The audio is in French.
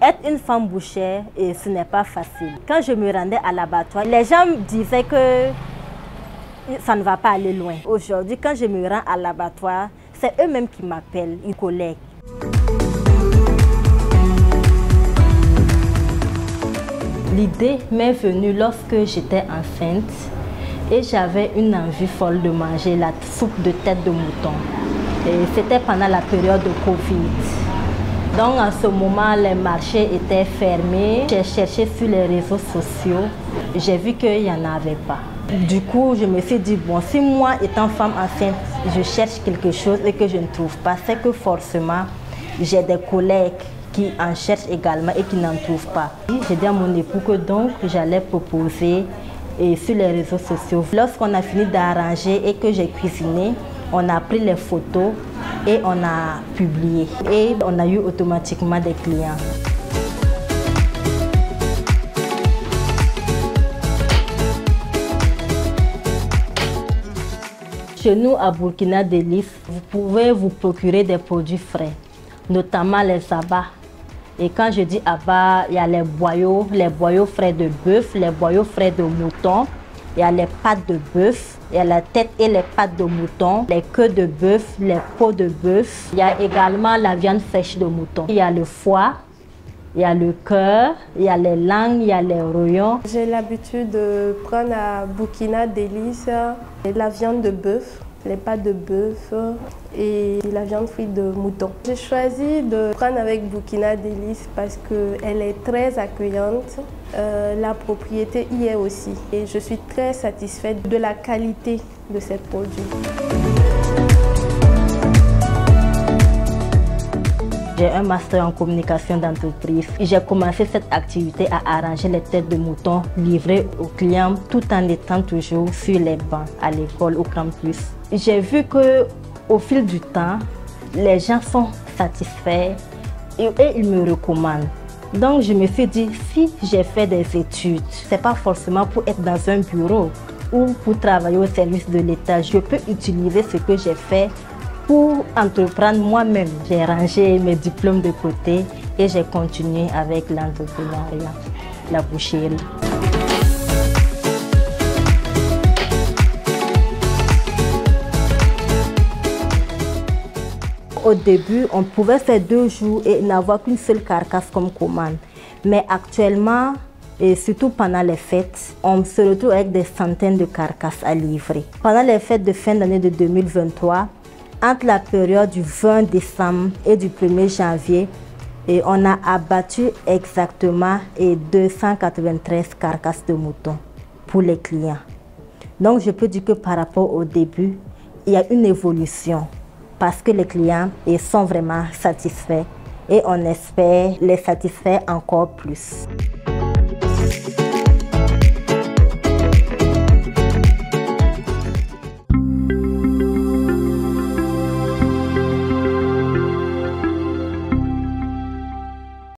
Être une femme bouchère, ce n'est pas facile. Quand je me rendais à l'abattoir, les gens me disaient que ça ne va pas aller loin. Aujourd'hui, quand je me rends à l'abattoir, c'est eux-mêmes qui m'appellent, une collègue. L'idée m'est venue lorsque j'étais enceinte et j'avais une envie folle de manger la soupe de tête de mouton. C'était pendant la période de Covid. Donc en ce moment, les marchés étaient fermés. J'ai cherché sur les réseaux sociaux. J'ai vu qu'il n'y en avait pas. Du coup, je me suis dit, bon, si moi, étant femme enceinte, je cherche quelque chose et que je ne trouve pas, c'est que forcément, j'ai des collègues qui en cherchent également et qui n'en trouvent pas. J'ai dit à mon époux que donc j'allais proposer sur les réseaux sociaux. Lorsqu'on a fini d'arranger et que j'ai cuisiné, on a pris les photos et on a publié. Et on a eu automatiquement des clients. Chez nous, à Burkina Délices, vous pouvez vous procurer des produits frais, notamment les abats. Et quand je dis abats, il y a les boyaux frais de bœuf, les boyaux frais de mouton, il y a les pattes de bœuf, il y a la tête et les pattes de mouton, les queues de bœuf, les peaux de bœuf. Il y a également la viande fraîche de mouton. Il y a le foie, il y a le cœur, il y a les langues, il y a les rognons. J'ai l'habitude de prendre à Burkina Délices la viande de bœuf, les pattes de bœuf et la viande frite de mouton. J'ai choisi de prendre avec Burkina Délices parce qu'elle est très accueillante. La propriété y est aussi. Et je suis très satisfaite de la qualité de ces produits. J'ai un master en communication d'entreprise. J'ai commencé cette activité à arranger les têtes de mouton livrées aux clients tout en étant toujours sur les bancs à l'école, au campus. J'ai vu qu'au fil du temps, les gens sont satisfaits et ils me recommandent. Donc je me suis dit, si j'ai fait des études, ce n'est pas forcément pour être dans un bureau ou pour travailler au service de l'État. Je peux utiliser ce que j'ai fait pour entreprendre moi-même. J'ai rangé mes diplômes de côté et j'ai continué avec l'entrepreneuriat, la boucherie. Au début, on pouvait faire 2 jours et n'avoir qu'une seule carcasse comme commande. Mais actuellement, et surtout pendant les fêtes, on se retrouve avec des centaines de carcasses à livrer. Pendant les fêtes de fin d'année de 2023, entre la période du 20 décembre et du 1er janvier, on a abattu exactement 293 carcasses de moutons pour les clients. Donc je peux dire que par rapport au début, il y a une évolution parce que les clients sont vraiment satisfaits et on espère les satisfaire encore plus.